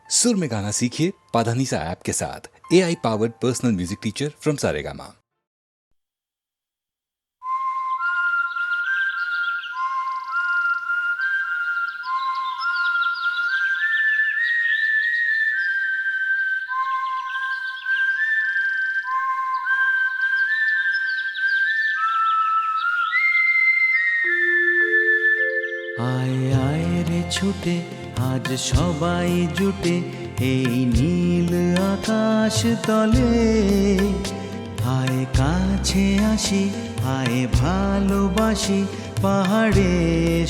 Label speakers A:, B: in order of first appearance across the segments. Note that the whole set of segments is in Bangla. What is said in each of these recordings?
A: सुर में गाना सीखिए पाधानीसा ऐप के साथ। AI powered personal music teacher from Saregama.
B: আয় আয় রে ছুটে আজ সবাই জুটে এই নীল আকাশ তলে, আয় কাছে আসি আয় ভালোবাসি পাহাড়ে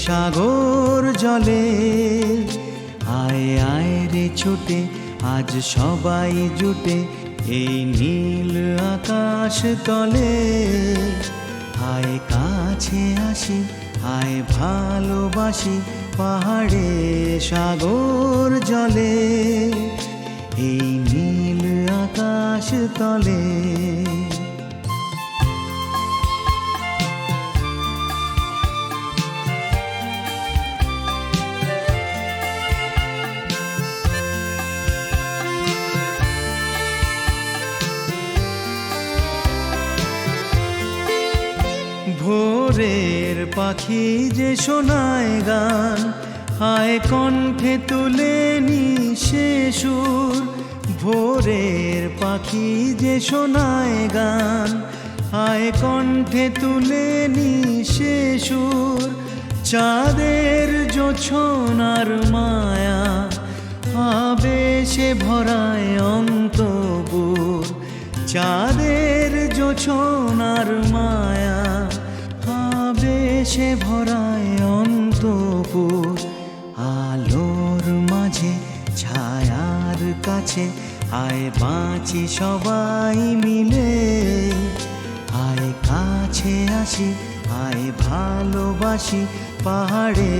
B: সাগর জলে। আয় আয় রে ছুটে আজ সবাই জুটে এই নীল আকাশ তলে, আয় কাছে আসি আয় ভালোবাসি পাহাড়ে সাগর জলে, এই নীল আকাশ তলে। ভোরের পাখি যে শোনায় গান, আয় কণ্ঠে তুলে নি সে সুর। ভোরের পাখি যে শোনায় গান, আয় কণ্ঠে তুলে নি সে সুর। চাঁদের জোছনার মায়া আবেশে ভরায় অন্তপুর। চাঁদের জোছনার মায়া আবেশে ভরায় অন্তপুর। আলোর মাঝে ছায়ার কাছে আয় বাঁচি সবাই মিলে, আয় কাছে আসি আয় ভালোবাসি পাহাড়ে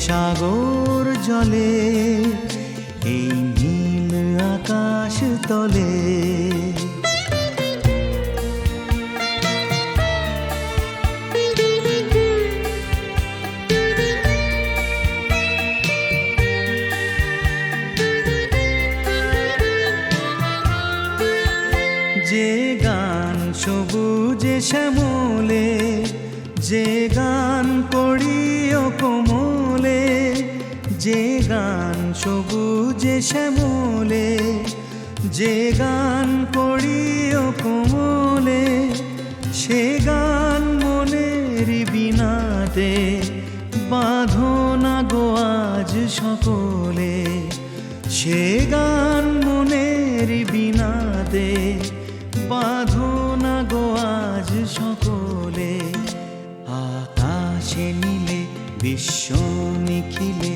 B: সাগর জলে, এই নীল আকাশ তলে। যে গান সবুজে শ্যামলে, যে গান করিও কোমলে, যে গান সবুজে শ্যামলে, যে গান করিও কোমলে, সে গান মনের বিনাতে বাঁধো না গো আজ সকলে। সে গান মনের বিনাতে বাঁধো না গো আজ সকলে। আকাশে নীলে বিশ্ব নিখিলে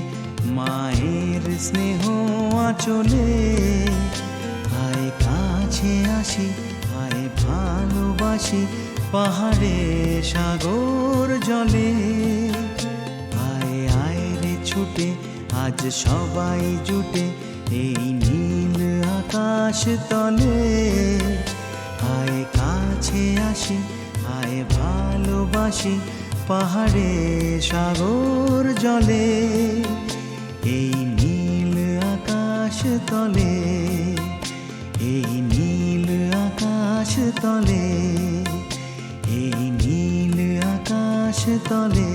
B: মায়ের স্নেহ আঁচলে, আয় কাছে আসি আয় ভালোবাসি পাহাড়ে সাগর জলে। আয় আয় রে ছুটে আজ সবাই জুটে এই নীল আকাশ তলে, আয় কাছে আসি আয় ভালোবাসি পাহাড়ে সাগর জলে, এই নীল আকাশ তলে, এই নীল আকাশ তলে, এই নীল আকাশ তলে।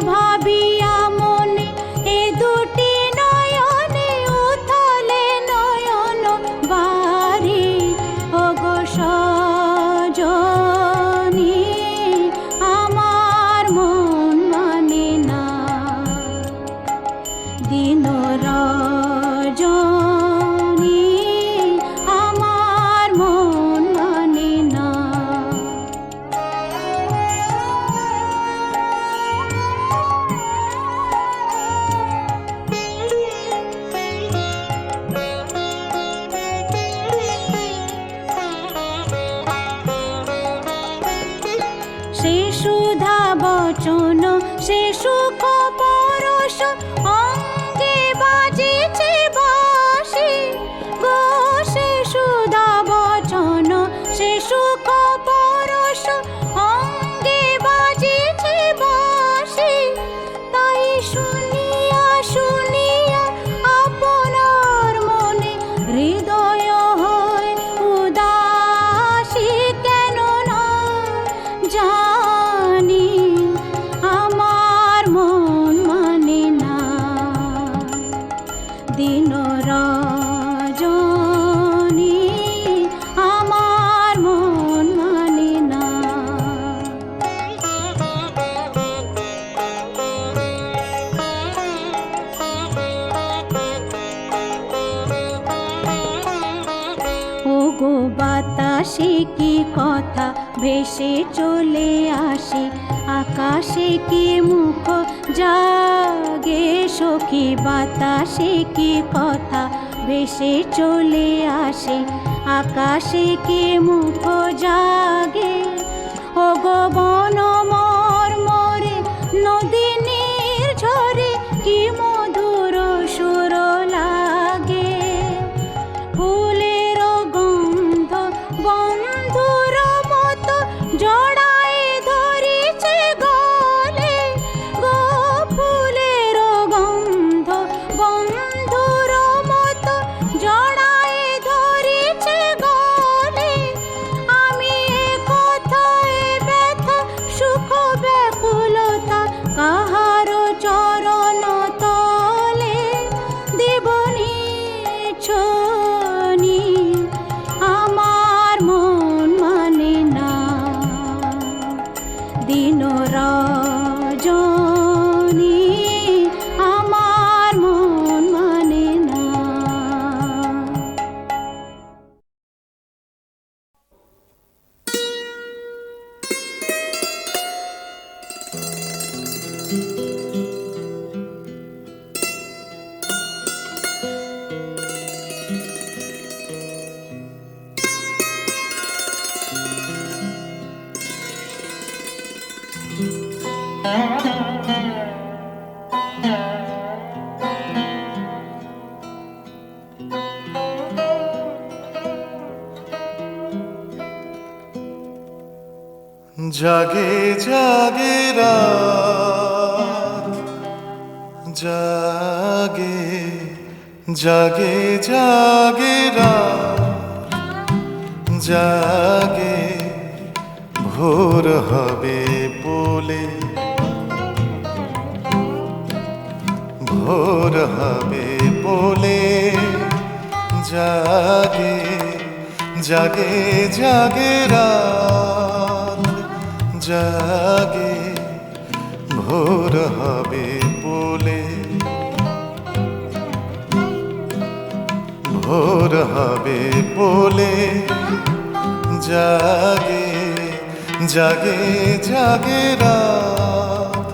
C: ভাবিয়া মনে এ দুটি নয়নে উথলে নয়নে ওগো বাতাসে কি কথা ভেসে চলে আসে, আকাশে কি মুখ জাগে সখী, বাতাসে কি কথা ভেসে চলে আসে, আকাশে কি মুখ জাগে। ওগো বন মর্মরে নদী নির্ঝরে কি মধুর সুর লাগে, ফুলের গন্ধ বন্ধুর মতো জড়াই ধরিছে গলে গো, ফুলের গন্ধ বন্ধুর মতো জড়াই ধরিছে গলে। আমি এ কথায় ব্যথা সুখ ব্যাকুলতা কাহার চরণ তলে দেবনি ছনি, আমার মন মানে না দিন রজনী, আমার মন মানে না।
D: জাগে জাগে রাত, জাগে জাগে জাগে রাত, জাগে ভোর হবে বলে, ভোর হবে বলে, জাগে জাগে জাগে রাত, জাগে ভোর হবে বলে, ভোর হবে বলে, জাগে জাগে জাগে রাত।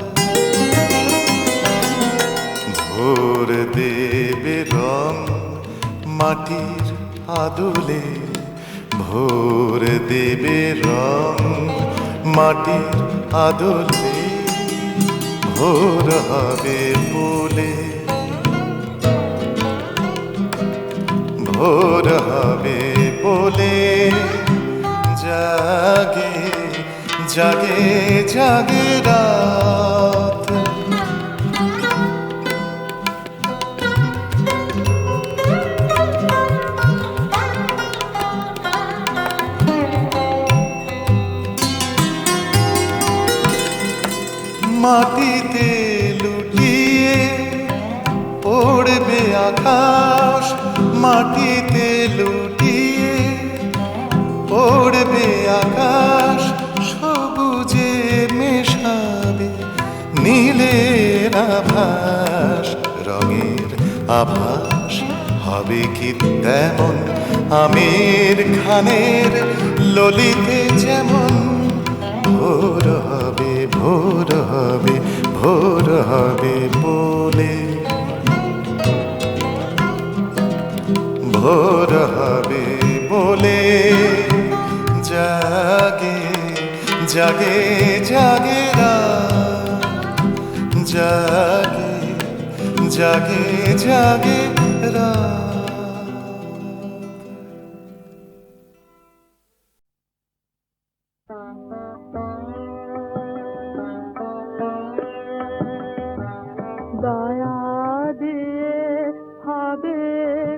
D: ভোর দেবে রং মাটির আদলে, ভোর দেবে রং মাটির আদলে, ভোর হবে বলে, ভোর হবে বলে, জাগে জাগে জাগে রাত। মাটিতে লুটিয়ে পড়বে আকাশ, মাটিতে লুটিয়ে পড়বে আকাশ, সবুজে মেশাবে নীলের আভাস, রঙের আভাস হবে কি তেমন আমির খানের ললিতে যেমন। ভোর হবে ভোর হবে ভোর হবে বলে, ভোর হবে বলে, জাগে জাগে জাগে রাত, জাগে জাগে জাগে রাত।
C: দয়া দিয়ে হবে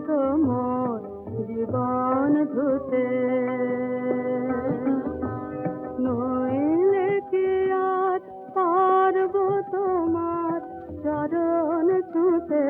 C: গো মোর জীবন ধুতে, নইলে কি আর পারব তোমার চরণ ছুঁতে।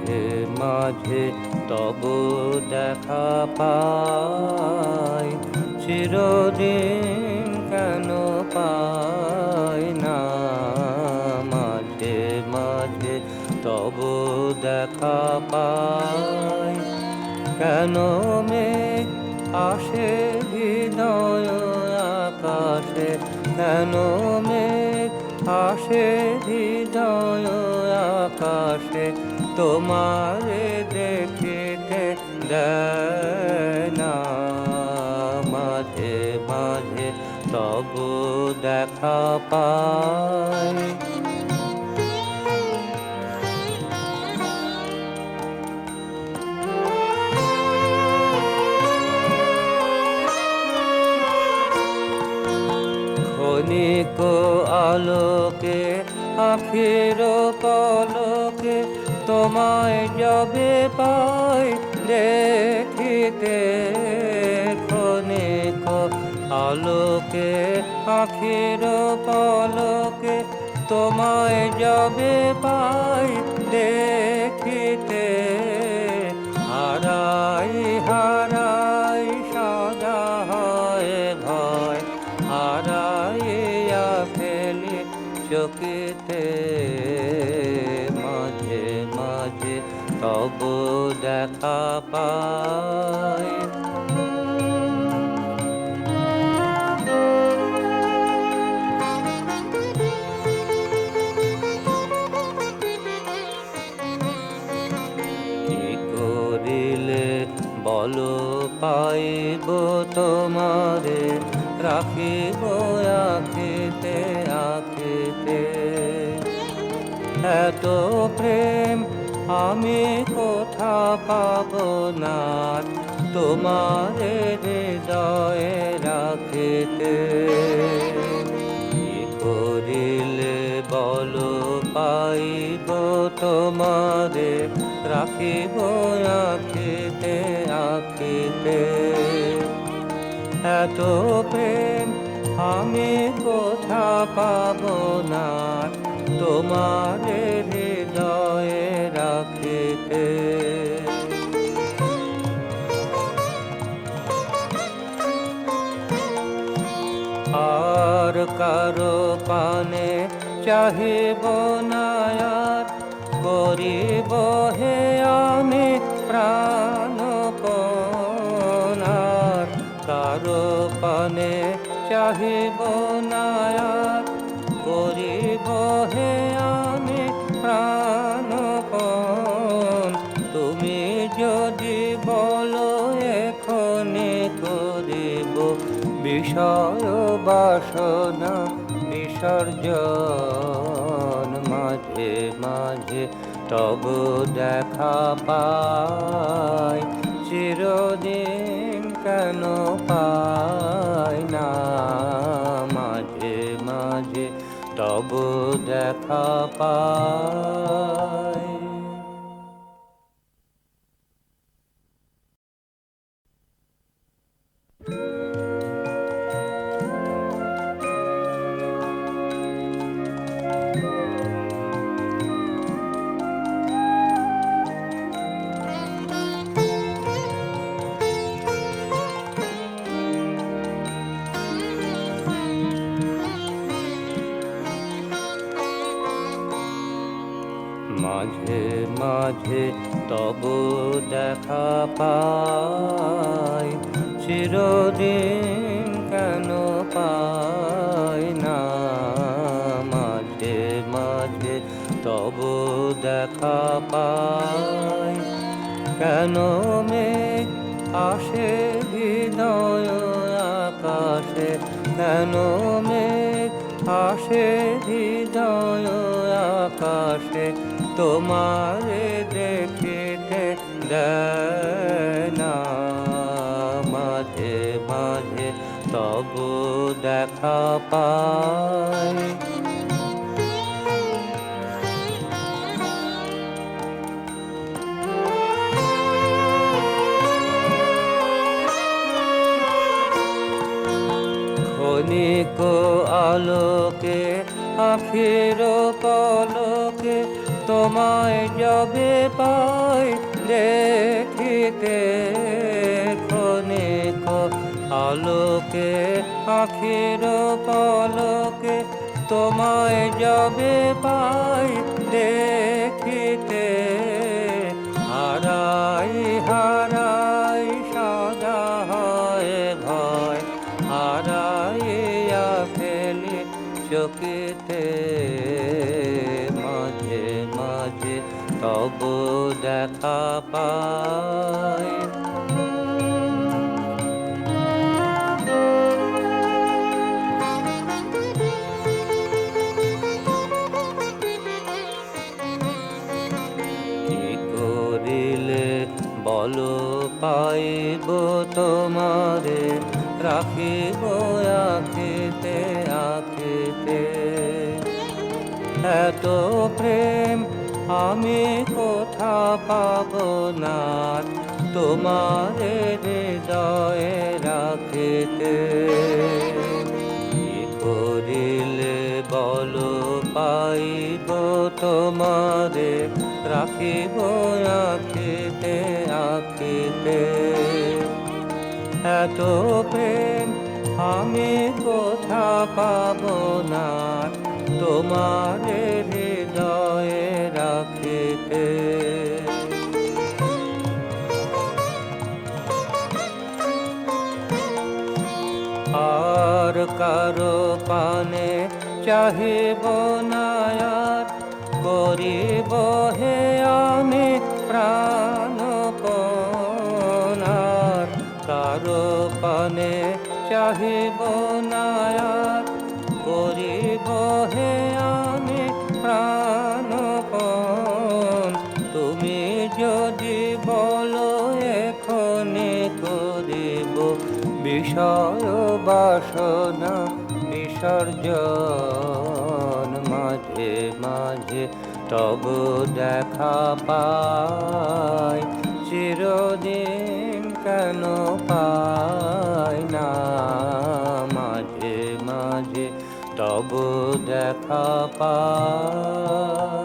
E: মাঝে মাঝে তবু দেখা পাই, চিরদিন কেন পাই না। মাঝে মাঝে তবু দেখা পাই, কেন মেঘ আসে হৃদয় আকাশে, কেন মেঘ আসে হৃদয় আকাশে, তোমারে দেখিতে দেয় না। মাঝে মাঝে তবু দেখা পাই। ক্ষণিক আলোকে আখির পলকে তোমায় যবে পাই দেখিতে, ক্ষণিক আলোকে আখির পলকে তোমায় যবে পাই দেখিতে, হারাই হারাই সদা হয় ভয়, হারাইয়া ফেলি চকিতে। মাঝে মাঝে তবু দেখা পাই। কি করিলে বলো পাইব তোমারে, রাখিব আখিতে আখিতে। এত প্রেম আমি কোথা পাব না, তোমারে হৃদয়ে রাখিতে। কি করিলে বলো পাইব তোমারে, রাখিব আখিতে আখিতে। এত প্রেম আমি কোথা পাব না, তোমারে হৃদয়ে রাখিতে। আর কারো পানে চাহিব না আর, করিব হে আমি প্রাণপণ। আর কারো পানে চাহিব না আর, করিব হে আমি প্রাণপণ। তুমি যদি বলো এখনি করিব বিষয় বাসনা বিসর্জন। মাঝে মাঝে তবু দেখা পাই, চিরদিন কেন পাই না। মাঝে মাঝে তবু দেখা পাই। মাঝে মাঝে তবু দেখা পাই, চিরদিন কেন পাই না। মাঝে মাঝে তবু দেখা পাই, কেন মেঘ আসে হৃদয় আকাশে, কেন মেঘ আসে হৃদয় আকাশে, তোমারে দেখিতে দেয় না। মাঝে মাঝে তবু দেখা পাই। ক্ষণিক আলোকে আখির পলকে তোমায় যবে পাই দেখিতে ক্ষণিক আলোকে আখির পলকে, তোমায় যবে পাই দেখিতে হারাই হারাই সদা হয় ভয়, হারাইয়া ফেলি চকিতে মাঝে মাঝে তব দেখা পাই। কি করিলে বলো পাইব তোমারে, রাখিব আখিতে আখিতে। এত প্রেম আমি কোথা পাব না, তোমারে হৃদয়ে রাখিতে। কি করিলে বলো পাইব তোমারে, রাখিব আখিতে আখিতে। এত প্রেম আমি কোথা পাব না, তোমারে হৃদয়ে রাখিতে। আর কারো পানে চাহিব না আর, করিব হে আমি প্রাণপণ। আর কারো পানে চাহিব না আর, করিব হে আমি প্রাণপণ। তুমি যদি বলো এখনি করিব বিষয় বাসনা বিসর্জন। মাঝে মাঝে তব দেখা পাই, চিরদিন কেন পাই না। মাঝে মাঝে তব দেখা পাই।